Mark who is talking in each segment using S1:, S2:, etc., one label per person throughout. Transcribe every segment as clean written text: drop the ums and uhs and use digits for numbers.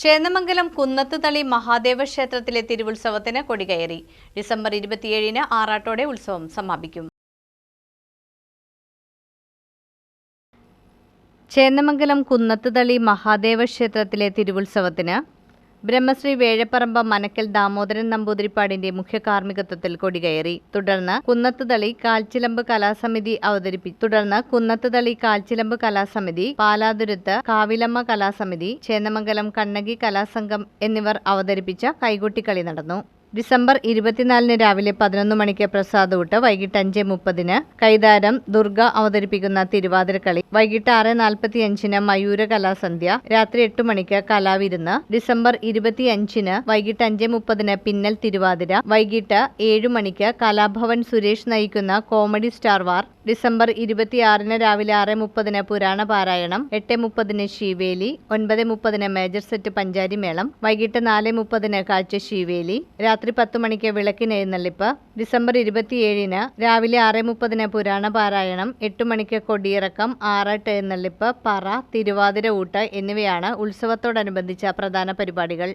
S1: ചേന്നമംഗലം കുന്നത്തുതളി മഹാദേവ ക്ഷേത്രത്തിലെ തിരുവുത്സവത്തിന് കൊടികയറി. ഡിസംബർ 27-ന് ആറാട്ടോടെ ഉത്സവം സമാപിക്കും. ചേന്നമംഗലം കുന്നത്തുതളി മഹാദേവ ക്ഷേത്രത്തിലെ തിരുവുത്സവത്തിന് ബ്രഹ്മശ്രീ വേഴപ്പറമ്പ് മനക്കൽ ദാമോദരൻ നമ്പൂതിരിപ്പാടിന്റെ മുഖ്യ കാർമ്മികത്വത്തിൽ കൊടികയറി. തുടർന്ന് കുന്നത്തുതളി കാൽച്ചിലമ്പ് കലാസമിതി, പാലാതുരുത്ത് കാവിലമ്മ കലാസമിതി, ചേന്നമംഗലം കണ്ണകി കലാസംഘം എന്നിവർ അവതരിപ്പിച്ച കൈകൊട്ടിക്കളി നടന്നു. ഡിസംബർ 24-ന് രാവിലെ 11 മണിക്ക് പ്രസാദൂട്ട്, വൈകിട്ട് 5:30-ന് കൈതാരം ദുർഗ അവതരിപ്പിക്കുന്ന തിരുവാതിരക്കളി, വൈകിട്ട് 6:45-ന് മയൂര കലാസന്ധ്യ, രാത്രി 8 മണിക്ക് കലാവിരുന്ന്, ഡിസംബർ 25-ന് വൈകിട്ട് 5:30-ന് പിന്നൽ തിരുവാതിര, വൈകിട്ട് 7 മണിക്ക് കലാഭവൻ സുരേഷ് നയിക്കുന്ന കോമഡി സ്റ്റാർ വാർ, ഡിസംബർ 26-ന് രാവിലെ 6:30-ന് പുരാണ പാരായണം, 8:30-ന് ശീവേലി, 9:30-ന് മേജർ സെറ്റ് പഞ്ചാരി മേളം, വൈകിട്ട് 4:30-ന് കാഴ്ച ശീവേലി, രാത്രി 10 മണിക്ക് വിളക്കിനെഴുന്നള്ളിപ്പ്, ഡിസംബർ 27-ന് രാവിലെ 6:30-ന് പുരാണ പാരായണം, 8 മണിക്ക് കൊടിയിറക്കം, ആറാട്ട് എഴുന്നള്ളിപ്പ്, പറ, തിരുവാതിര ഊട്ട് എന്നിവയാണ് ഉത്സവത്തോടനുബന്ധിച്ച പ്രധാന പരിപാടികൾ.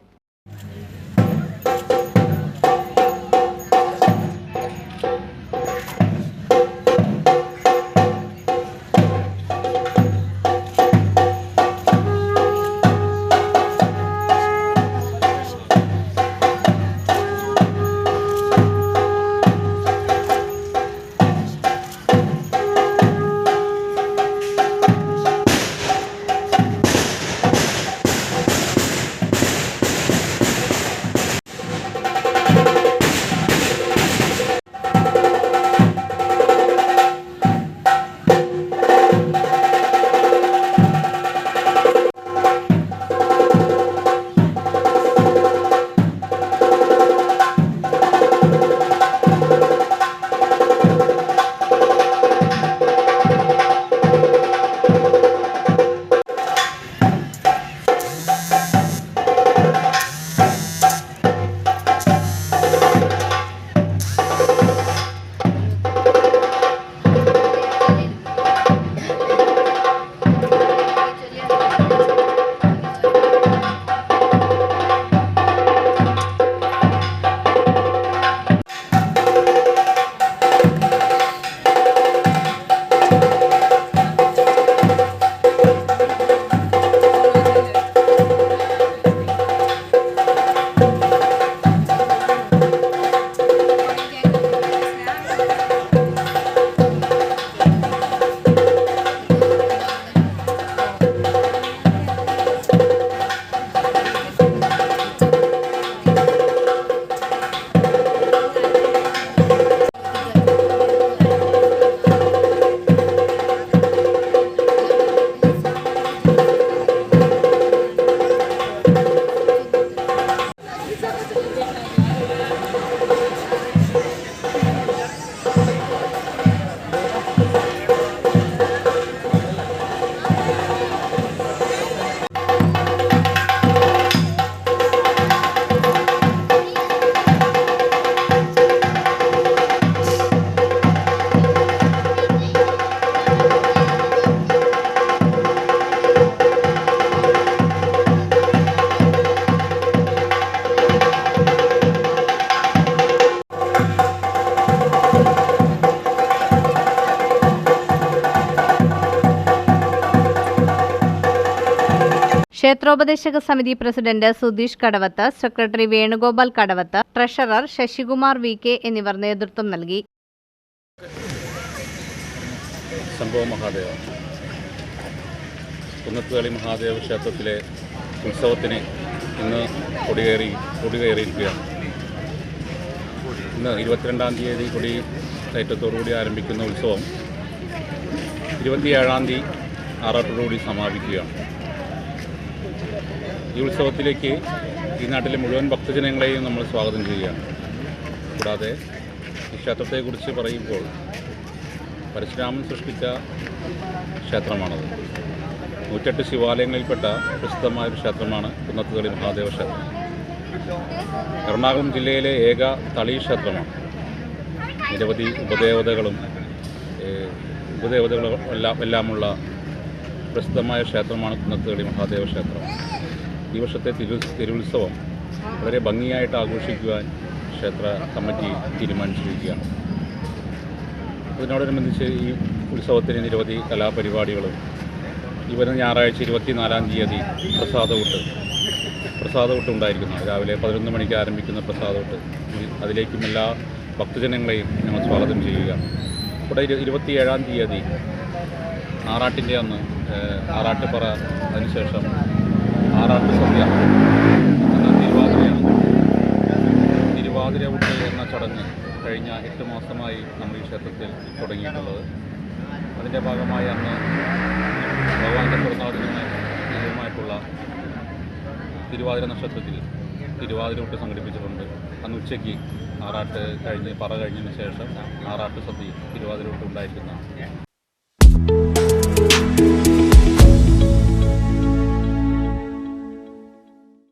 S1: ക്ഷേത്രോപദേശക സമിതി പ്രസിഡന്റ് സുധീഷ് കടവത്ത്, സെക്രട്ടറി വേണുഗോപാൽ കടവത്ത്, ട്രഷറർ ശശികുമാർ VK എന്നിവർ നേതൃത്വം നൽകി.
S2: സംഭവ മഹാദേവ കുന്നത്തുതളി മഹാദേവ ക്ഷേത്രത്തിലെ ഉത്സവത്തിന് ഇന്ന് കൊടികയറിയിരിക്കുകയാണ്. ഇന്ന് 22-ാം തീയതി കൊടികയറ്റത്തോടുകൂടി ആരംഭിക്കുന്ന ഉത്സവം 27-ാം തീയതി ആറാട്ടോടുകൂടി സമാപിക്കുകയാണ്. ഈ ഉത്സവത്തിലേക്ക് ഈ നാട്ടിലെ മുഴുവൻ ഭക്തജനങ്ങളെയും നമ്മൾ സ്വാഗതം ചെയ്യുകയാണ്. കൂടാതെ ഈ ക്ഷേത്രത്തെക്കുറിച്ച് പറയുമ്പോൾ പരശുരാമൻ സൃഷ്ടിച്ച ക്ഷേത്രമാണത്. 108 ശിവാലയങ്ങളിൽപ്പെട്ട പ്രസിദ്ധമായൊരു ക്ഷേത്രമാണ് കുന്നത്തുതളി മഹാദേവ ക്ഷേത്രം. എറണാകുളം ജില്ലയിലെ ഏക തളി ക്ഷേത്രമാണ്. നിരവധി ഉപദേവതകളും എല്ലാമുള്ള പ്രസിദ്ധമായ ക്ഷേത്രമാണ് കുന്നത്തുതളി മഹാദേവ ക്ഷേത്രം. ഈ വർഷത്തെ തിരുവുത്സവം വളരെ ഭംഗിയായിട്ട് ആഘോഷിക്കുവാൻ ക്ഷേത്ര കമ്മിറ്റി തീരുമാനിച്ചിരിക്കുകയാണ്. അതിനോടനുബന്ധിച്ച് ഈ ഉത്സവത്തിന് നിരവധി കലാപരിപാടികളും ഈ വരുന്ന ഞായറാഴ്ച 24-ാം തീയതി പ്രസാദകൂട്ട് ഉണ്ടായിരിക്കുന്നു. രാവിലെ 11 മണിക്ക് ആരംഭിക്കുന്ന പ്രസാദകൂട്ട്, അതിലേക്കും എല്ലാ ഭക്തജനങ്ങളെയും ഞങ്ങൾ സ്വാഗതം ചെയ്യുകയാണ്. ഇവിടെ 27-ാം തീയതി ആറാട്ടിൻ്റെ അന്ന് ആറാട്ടുപറ, അതിനുശേഷം ആറാട്ട് സദ്യ എന്ന തിരുവാതിര ഊട്ട് എന്ന ചടങ്ങ് കഴിഞ്ഞ 8 മാസമായി നമ്മൾ ഈ ക്ഷേത്രത്തിൽ തുടങ്ങിയിട്ടുള്ളത്. അതിൻ്റെ ഭാഗമായി അന്ന് ഭഗവാന്റെ പിറന്നാളിനുമായിട്ടുള്ള തിരുവാതിര നക്ഷത്രത്തിൽ തിരുവാതിര ഊട്ട് സംഘടിപ്പിച്ചിട്ടുണ്ട്. അന്ന് ഉച്ചയ്ക്ക് ആറാട്ട് കഴിഞ്ഞ് പറ കഴിഞ്ഞതിന് ശേഷം ആറാട്ട് സദ്യ തിരുവാതിര ഊട്ട് ഉണ്ടായിരിക്കുന്നതാണ്.